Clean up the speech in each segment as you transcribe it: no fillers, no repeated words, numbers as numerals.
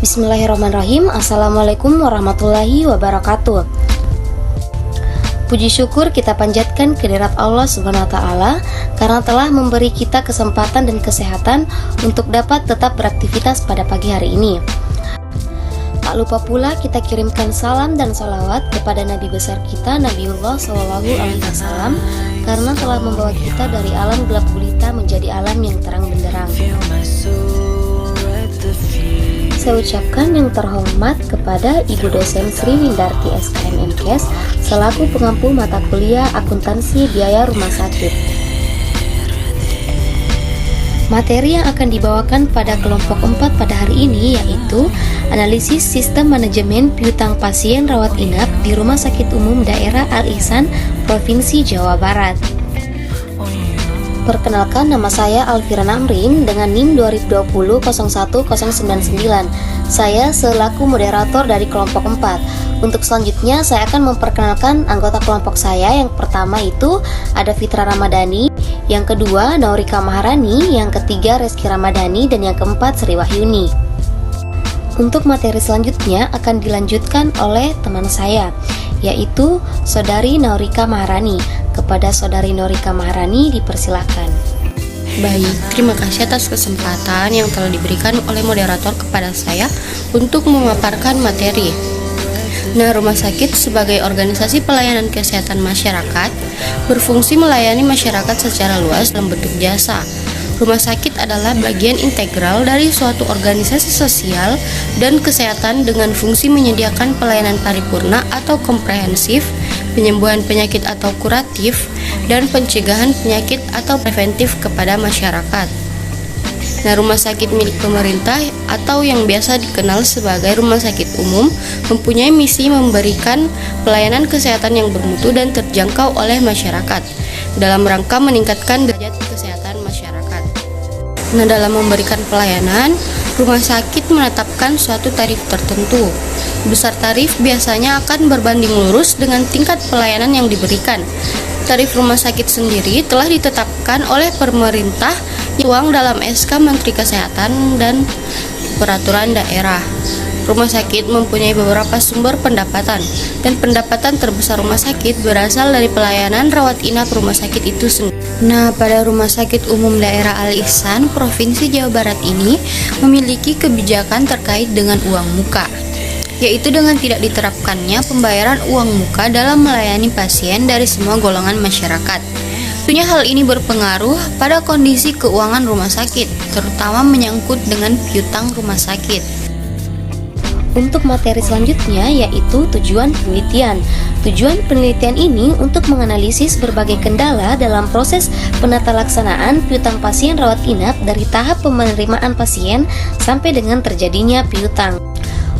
Bismillahirrahmanirrahim. Assalamualaikum warahmatullahi wabarakatuh. Puji syukur kita panjatkan kehadirat Allah Subhanahu wa Ta'ala karena telah memberi kita kesempatan dan kesehatan untuk dapat tetap beraktivitas pada pagi hari ini. Tak lupa pula kita kirimkan salam dan salawat kepada Nabi besar kita, Nabiullah SAW, karena telah membawa kita dari alam gelap gulita menjadi alam yang terang benderang. Saya ucapkan yang terhormat kepada Ibu dosen Sri Windarti SKM MKes selaku pengampu mata kuliah akuntansi biaya rumah sakit. Materi yang akan dibawakan pada kelompok 4 pada hari ini yaitu analisis sistem manajemen piutang pasien rawat inap di Rumah Sakit Umum Daerah Al-Ihsan, Provinsi Jawa Barat. Perkenalkan, nama saya Alfiran Amrin dengan NIM 2020-01099. Saya selaku moderator dari kelompok 4. Untuk selanjutnya saya akan memperkenalkan anggota kelompok saya. Yang pertama itu ada Fitra Ramadhani, yang kedua Naurika Maharani, yang ketiga Reski Ramadhani, dan yang keempat Sri Wahyuni. Untuk materi selanjutnya akan dilanjutkan oleh teman saya, yaitu Saudari Naurika Maharani. Kepada Saudari Naurika Maharani dipersilakan. Baik, terima kasih atas kesempatan yang telah diberikan oleh moderator kepada saya untuk memaparkan materi. Nah, rumah sakit sebagai organisasi pelayanan kesehatan masyarakat berfungsi melayani masyarakat secara luas dalam bentuk jasa. Rumah sakit adalah bagian integral dari suatu organisasi sosial dan kesehatan dengan fungsi menyediakan pelayanan paripurna atau komprehensif, penyembuhan penyakit atau kuratif, dan pencegahan penyakit atau preventif kepada masyarakat. Nah, rumah sakit milik pemerintah atau yang biasa dikenal sebagai rumah sakit umum mempunyai misi memberikan pelayanan kesehatan yang bermutu dan terjangkau oleh masyarakat dalam rangka meningkatkan derajat kesehatan masyarakat. Nah, dalam memberikan pelayanan, rumah sakit menetapkan suatu tarif tertentu. Besar tarif biasanya akan berbanding lurus dengan tingkat pelayanan yang diberikan. Tarif rumah sakit sendiri telah ditetapkan oleh pemerintah yang dalam SK Menteri Kesehatan dan Peraturan Daerah. Rumah sakit mempunyai beberapa sumber pendapatan, dan pendapatan terbesar rumah sakit berasal dari pelayanan rawat inap rumah sakit itu sendiri. Nah, pada Rumah Sakit Umum Daerah Al-Ihsan, Provinsi Jawa Barat ini memiliki kebijakan terkait dengan uang muka, yaitu dengan tidak diterapkannya pembayaran uang muka dalam melayani pasien dari semua golongan masyarakat. Tentunya hal ini berpengaruh pada kondisi keuangan rumah sakit, terutama menyangkut dengan piutang rumah sakit. Untuk materi selanjutnya yaitu tujuan penelitian. Tujuan penelitian ini untuk menganalisis berbagai kendala dalam proses penatalaksanaan piutang pasien rawat inap dari tahap penerimaan pasien sampai dengan terjadinya piutang.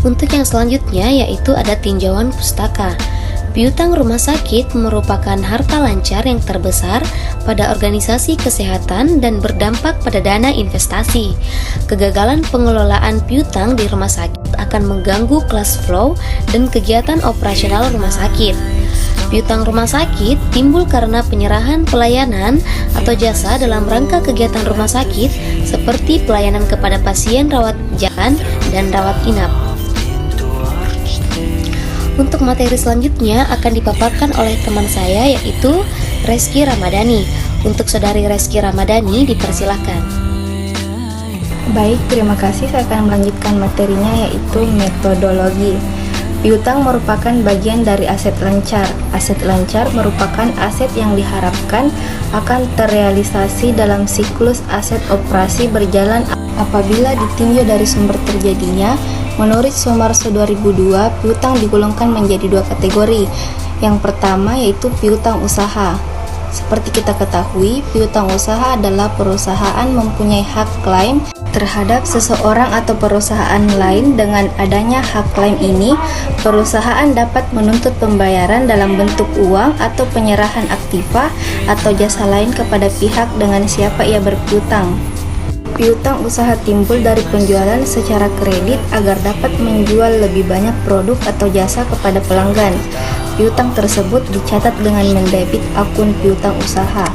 Untuk yang selanjutnya yaitu ada tinjauan pustaka. Piutang rumah sakit merupakan harta lancar yang terbesar pada organisasi kesehatan dan berdampak pada dana investasi. Kegagalan pengelolaan piutang di rumah sakit akan mengganggu cash flow dan kegiatan operasional rumah sakit. Piutang rumah sakit timbul karena penyerahan pelayanan atau jasa dalam rangka kegiatan rumah sakit seperti pelayanan kepada pasien rawat jalan dan rawat inap. Untuk materi selanjutnya akan dipaparkan oleh teman saya yaitu Reski Ramadhani. Untuk Saudari Reski Ramadhani dipersilakan. Baik, terima kasih. Saya akan melanjutkan materinya yaitu metodologi. Piutang merupakan bagian dari aset lancar. Aset lancar merupakan aset yang diharapkan akan terrealisasi dalam siklus aset operasi berjalan apabila ditinjau dari sumber terjadinya. Menurut Sumarso 2002, piutang digolongkan menjadi dua kategori. Yang pertama yaitu piutang usaha. Seperti kita ketahui, piutang usaha adalah perusahaan mempunyai hak klaim terhadap seseorang atau perusahaan lain. Dengan adanya hak klaim ini, perusahaan dapat menuntut pembayaran dalam bentuk uang atau penyerahan aktiva atau jasa lain kepada pihak dengan siapa ia berpiutang. Piutang usaha timbul dari penjualan secara kredit agar dapat menjual lebih banyak produk atau jasa kepada pelanggan. Piutang tersebut dicatat dengan mendebit akun piutang usaha.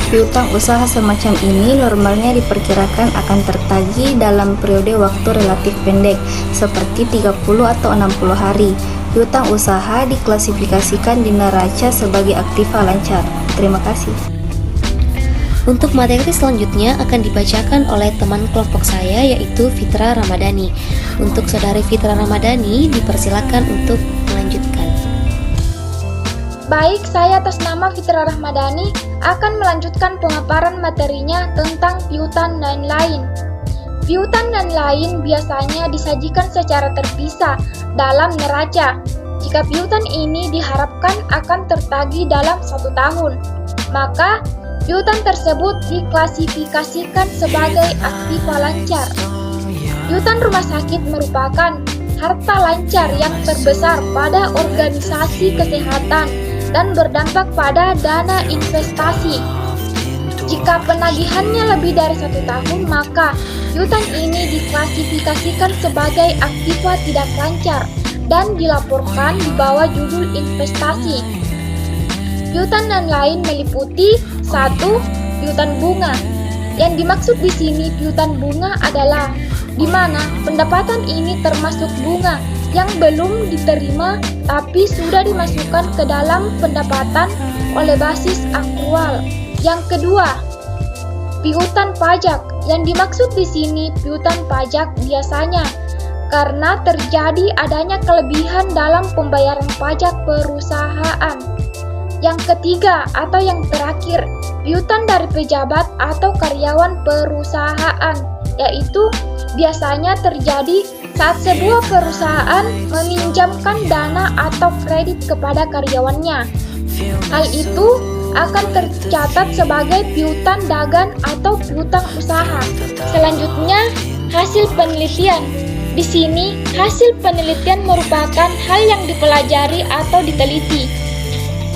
Piutang usaha semacam ini normalnya diperkirakan akan tertagih dalam periode waktu relatif pendek, seperti 30 atau 60 hari. Piutang usaha diklasifikasikan di neraca sebagai aktiva lancar. Terima kasih. Untuk materi selanjutnya akan dibacakan oleh teman kelompok saya, yaitu Fitra Ramadhani. Untuk saudari Fitra Ramadhani dipersilakan untuk melanjutkan. Baik, saya atas nama Fitra Ramadhani akan melanjutkan pemaparan materinya tentang piutang dan lain. Piutang dan lain biasanya disajikan secara terpisah dalam neraca. Jika piutang ini diharapkan akan tertagih dalam 1 tahun, maka piutang tersebut diklasifikasikan sebagai aktiva lancar. Piutang rumah sakit merupakan harta lancar yang terbesar pada organisasi kesehatan dan berdampak pada dana investasi. Jika penagihannya lebih dari 1 tahun, maka piutang ini diklasifikasikan sebagai aktiva tidak lancar dan dilaporkan di bawah judul investasi. Piutang dan lain meliputi 1. Piutang bunga. Yang dimaksud di sini piutang bunga adalah di mana pendapatan ini termasuk bunga yang belum diterima tapi sudah dimasukkan ke dalam pendapatan oleh basis akrual. Yang kedua, piutang pajak. Yang dimaksud di sini piutang pajak biasanya karena terjadi adanya kelebihan dalam pembayaran pajak perusahaan. Yang ketiga atau yang terakhir, piutang dari pejabat atau karyawan perusahaan, yaitu biasanya terjadi saat sebuah perusahaan meminjamkan dana atau kredit kepada karyawannya. Hal itu akan tercatat sebagai piutang dagang atau piutang usaha. Selanjutnya, hasil penelitian. Di sini, hasil penelitian merupakan hal yang dipelajari atau diteliti.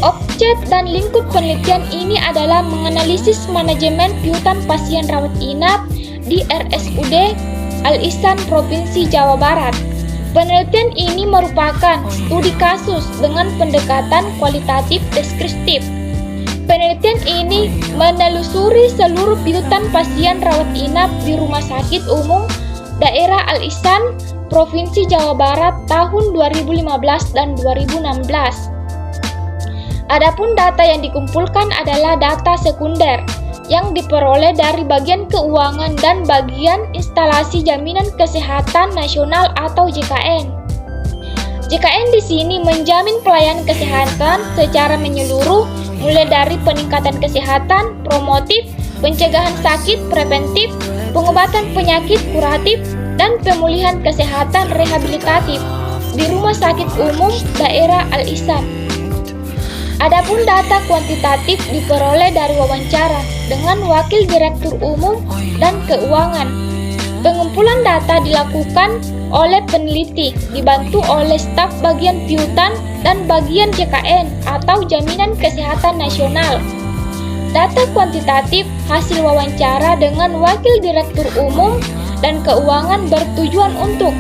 Objek dan lingkup penelitian ini adalah menganalisis manajemen piutang pasien rawat inap di RSUD Al-Ihsan Provinsi Jawa Barat. Penelitian ini merupakan studi kasus dengan pendekatan kualitatif deskriptif. Penelitian ini menelusuri seluruh piutang pasien rawat inap di Rumah Sakit Umum Daerah Al-Ihsan Provinsi Jawa Barat tahun 2015 dan 2016. Adapun data yang dikumpulkan adalah data sekunder yang diperoleh dari bagian keuangan dan bagian instalasi jaminan kesehatan nasional atau JKN. JKN di sini menjamin pelayanan kesehatan secara menyeluruh, mulai dari peningkatan kesehatan promotif, pencegahan sakit preventif, pengobatan penyakit kuratif, dan pemulihan kesehatan rehabilitatif di Rumah Sakit Umum Daerah Al-Ihsan. Adapun data kuantitatif diperoleh dari wawancara dengan Wakil Direktur Umum dan Keuangan. Pengumpulan data dilakukan oleh peneliti, dibantu oleh staf bagian piutang dan bagian JKN atau Jaminan Kesehatan Nasional. Data kuantitatif hasil wawancara dengan Wakil Direktur Umum dan Keuangan bertujuan untuk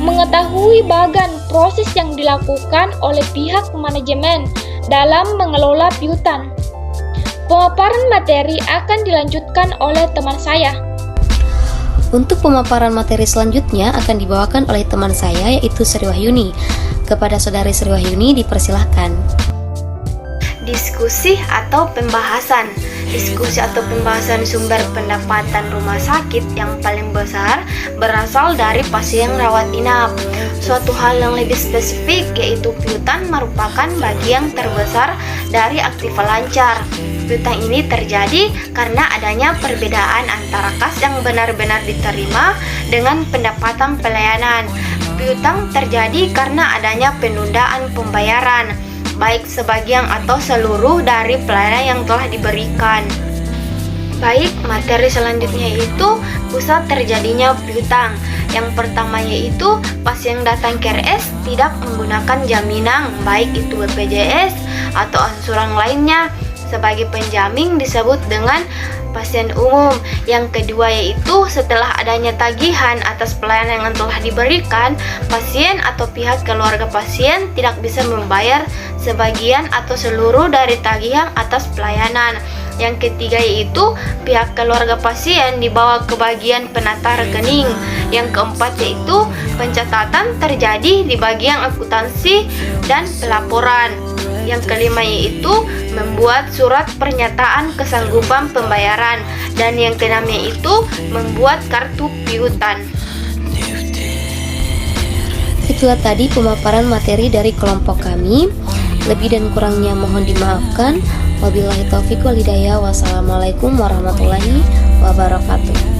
mengetahui bagan proses yang dilakukan oleh pihak manajemen dalam mengelola piutang. Pemaparan materi akan dilanjutkan oleh teman saya. Untuk pemaparan materi selanjutnya akan dibawakan oleh teman saya, yaitu Sri Wahyuni. Kepada saudari Sri Wahyuni dipersilahkan. Diskusi atau pembahasan. Diskusi atau pembahasan sumber pendapatan rumah sakit yang paling besar berasal dari pasien rawat inap. Suatu hal yang lebih spesifik yaitu piutang merupakan bagian terbesar dari aktiva lancar. Piutang ini terjadi karena adanya perbedaan antara kas yang benar-benar diterima dengan pendapatan pelayanan. Piutang terjadi karena adanya penundaan pembayaran, baik sebagian atau seluruh dari pelayanan yang telah diberikan. Baik, materi selanjutnya yaitu pusat terjadinya piutang. Yang pertama yaitu pasien datang ke RS tidak menggunakan jaminan, baik itu BPJS atau ansuran lainnya. Sebagai penjamin disebut dengan pasien umum. Yang kedua yaitu setelah adanya tagihan atas pelayanan yang telah diberikan, pasien atau pihak keluarga pasien tidak bisa membayar sebagian atau seluruh dari tagihan atas pelayanan. Yang ketiga yaitu pihak keluarga pasien dibawa ke bagian penata rekening. Yang keempat yaitu pencatatan terjadi di bagian akuntansi dan pelaporan. Yang kelima yaitu membuat surat pernyataan kesanggupan pembayaran. Dan yang keenam yaitu membuat kartu piutang. Itulah tadi pemaparan materi dari kelompok kami. Lebih dan kurangnya mohon dimaafkan. Wabillahi taufiq wal hidayah. Wassalamualaikum warahmatullahi wabarakatuh.